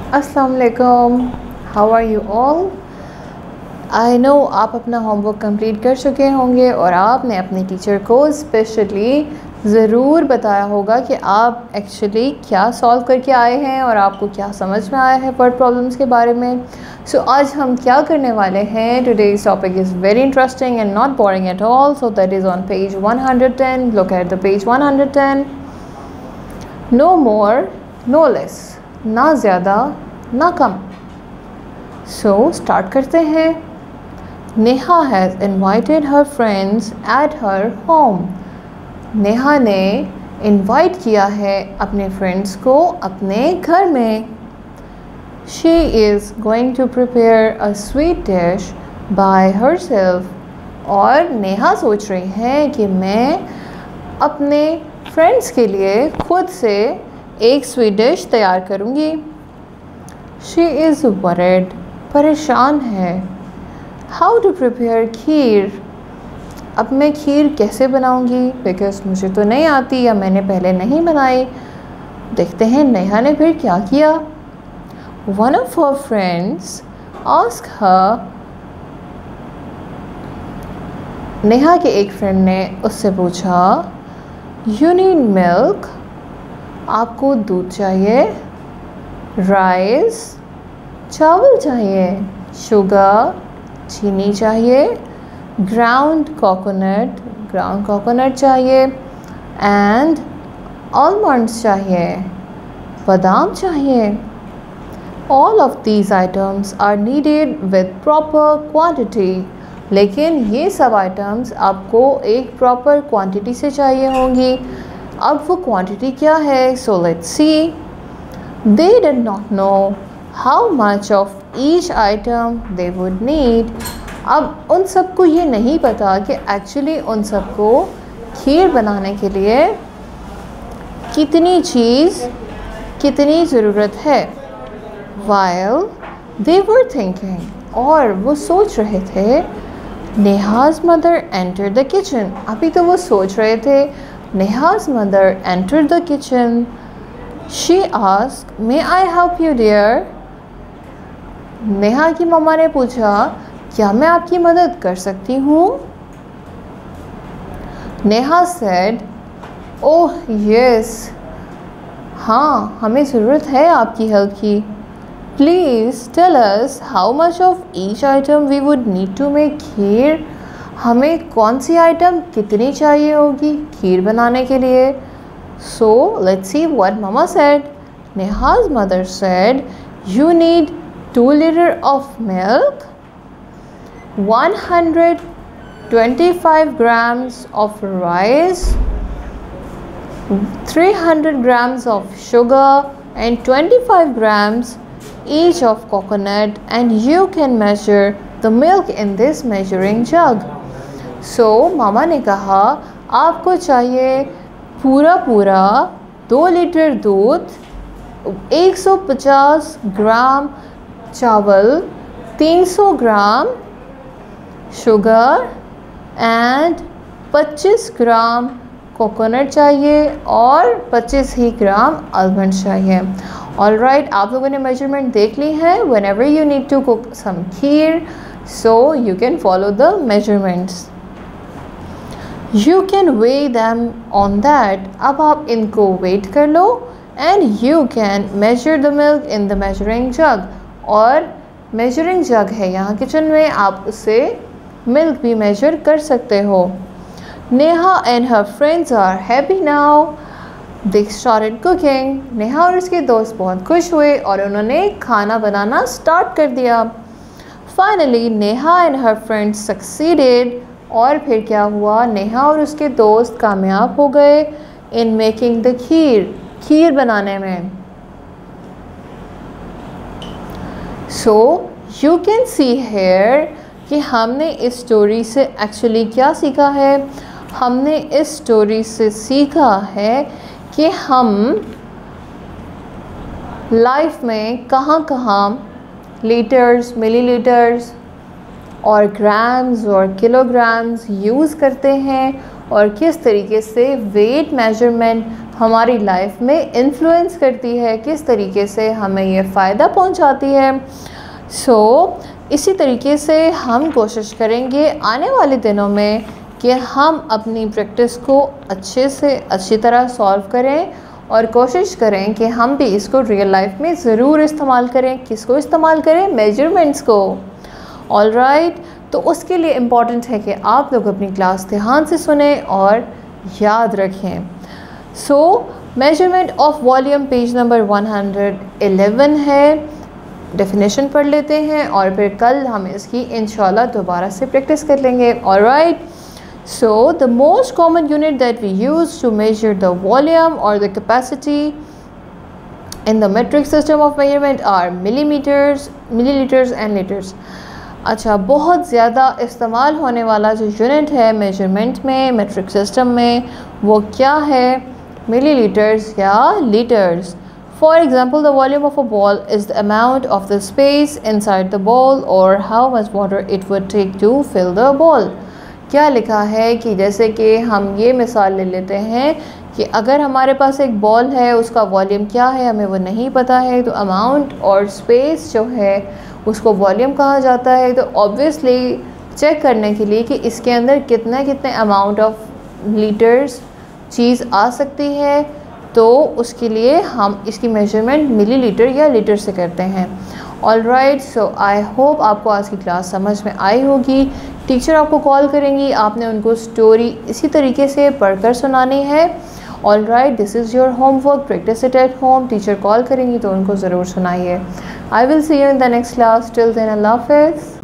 अस्सलाम वालेकुम, how are you all. I know आप अपना होमवर्क कंप्लीट कर चुके होंगे और आपने अपने टीचर को स्पेशली ज़रूर बताया होगा कि आप एक्चुअली क्या सॉल्व करके आए हैं और आपको क्या समझ में आया है वर्ड प्रॉब्लम्स के बारे में। सो आज हम क्या करने वाले हैं, today's topic is very interesting and not boring at all. So that is on page 110, look at the page 110। No more no less, ना ज़्यादा ना कम। सो स्टार्ट करते हैं। Neha has invited her friends at her home. Neha ने invite किया है अपने फ्रेंड्स को अपने घर में। She is going to prepare a sweet dish by herself. और नेहा सोच रही है कि मैं अपने फ्रेंड्स के लिए खुद से एक स्वीट डिश तैयार करूँगी। शी इज़ वरीड, परेशान है। हाउ टू प्रिपेयर खीर, अब मैं खीर कैसे बनाऊंगी, बिकॉज मुझे तो नहीं आती या मैंने पहले नहीं बनाई। देखते हैं नेहा ने फिर क्या किया। One of her friends ask her, Neha के एक फ्रेंड ने उससे पूछा, यू नीड मिल्क, आपको दूध चाहिए, राइस चावल चाहिए, शुगर चीनी चाहिए, ग्राउंड कोकोनट चाहिए, एंड आलमंड्स चाहिए, बादाम चाहिए। All of these items are needed with proper quantity, लेकिन ये सब आइटम्स आपको एक प्रॉपर क्वांटिटी से चाहिए होंगी। अब वो क्वांटिटी क्या है, सो let's C. They did not know how much of each item they would need. अब उन सबको ये नहीं पता कि एक्चुअली उन सबको खीर बनाने के लिए कितनी चीज़ कितनी ज़रूरत है। While they were thinking, और वो सोच रहे थे, नेहा's mother entered the kitchen। अभी तो वो सोच रहे थे, नेहा's mother entered the kitchen। She asked, may I help you dear? Neha की मम्मा ने पूछा, क्या मैं आपकी मदद कर सकती हूँ। नेहा said, ओह यस, हाँ हमें ज़रूरत है आपकी हेल्प की। Please tell us how much of each item we would need to make kheer. हमें कौन सी आइटम कितनी चाहिए होगी खीर बनाने के लिए। So let's see what mama said. Neha's mother said, you need 2 liters of milk, 125 grams of rice, 300 grams of sugar and 25 grams each of coconut, and you can measure the milk in this measuring jug। So मामा ने कहा आपको चाहिए पूरा 2 litre दूध, 150 gram चावल, 300 gram sugar and 25 gram coconut चाहिए और 25 ही ग्राम आलमंड चाहिए। ऑल राइट, आप लोगों ने मेजरमेंट देख ली है। Whenever you need to cook some kheer, so you can follow the measurements, you can weigh them on that. अब आप इनको वेट कर लो and you can measure the milk in the measuring jug. और measuring जग है यहाँ kitchen में, आप उससे मिल्क भी मेजर कर सकते हो। Neha and her friends are happy now, they started cooking. Neha और उसके दोस्त बहुत खुश हुए और उन्होंने खाना बनाना स्टार्ट कर दिया। Finally Neha and her friends succeeded, और फिर क्या हुआ, नेहा और उसके दोस्त कामयाब हो गए इन मेकिंग द खीर बनाने में। So you can see here कि हमने इस स्टोरी से एक्चुअली क्या सीखा है। हमने इस स्टोरी से सीखा है कि हम लाइफ में कहाँ कहाँ लीटर्स, मिलीलीटर्स और ग्राम्स और किलोग्राम्स यूज़ करते हैं और किस तरीके से वेट मेजरमेंट हमारी लाइफ में इन्फ्लुएंस करती है, किस तरीके से हमें ये फ़ायदा पहुंचाती है। इसी तरीके से हम कोशिश करेंगे आने वाले दिनों में कि हम अपनी प्रैक्टिस को अच्छे से अच्छी तरह सॉल्व करें और कोशिश करें कि हम भी इसको रियल लाइफ में ज़रूर इस्तेमाल करें। किसको इस्तेमाल करें? मेजरमेंट्स को। ऑलराइट, तो उसके लिए इम्पॉर्टेंट है कि आप लोग अपनी क्लास ध्यान से सुने और याद रखें। Measurement of volume page number 111 है। डेफिनेशन पढ़ लेते हैं और फिर कल हम इसकी इंशाल्लाह दोबारा से प्रैक्टिस कर लेंगे। Alright, so the most common unit that we use to measure the volume or the capacity in the metric system of measurement are millimeters, milliliters and liters। अच्छा, बहुत ज़्यादा इस्तेमाल होने वाला जो यूनिट है मेजरमेंट में, मेट्रिक सिस्टम में, वो क्या है? मिलीलीटर्स या litres. For example, the volume of a ball is the amount of the space inside the ball or how much water it would take to fill the ball। क्या लिखा है कि जैसे कि हम ये मिसाल ले लेते हैं कि अगर हमारे पास एक बॉल है, उसका वॉल्यूम क्या है हमें वो नहीं पता है, तो अमाउंट और स्पेस जो है उसको वॉल्यूम कहा जाता है। तो ऑब्वियसली चेक करने के लिए कि इसके अंदर कितने अमाउंट ऑफ लीटर्स चीज़ आ सकती है, तो उसके लिए हम इसकी मेजरमेंट मिलीलीटर या लीटर से करते हैं। ऑलराइट, सो आई होप आपको आज की क्लास समझ में आई होगी। टीचर आपको कॉल करेंगी, आपने उनको स्टोरी इसी तरीके से पढ़कर सुनानी है। All right, this is your homework, practise it at home. Teacher call करेंगी तो उनको ज़रूर सुनाइए। I will see you in the next class. Till then, अल्लाह हाफ़िज़।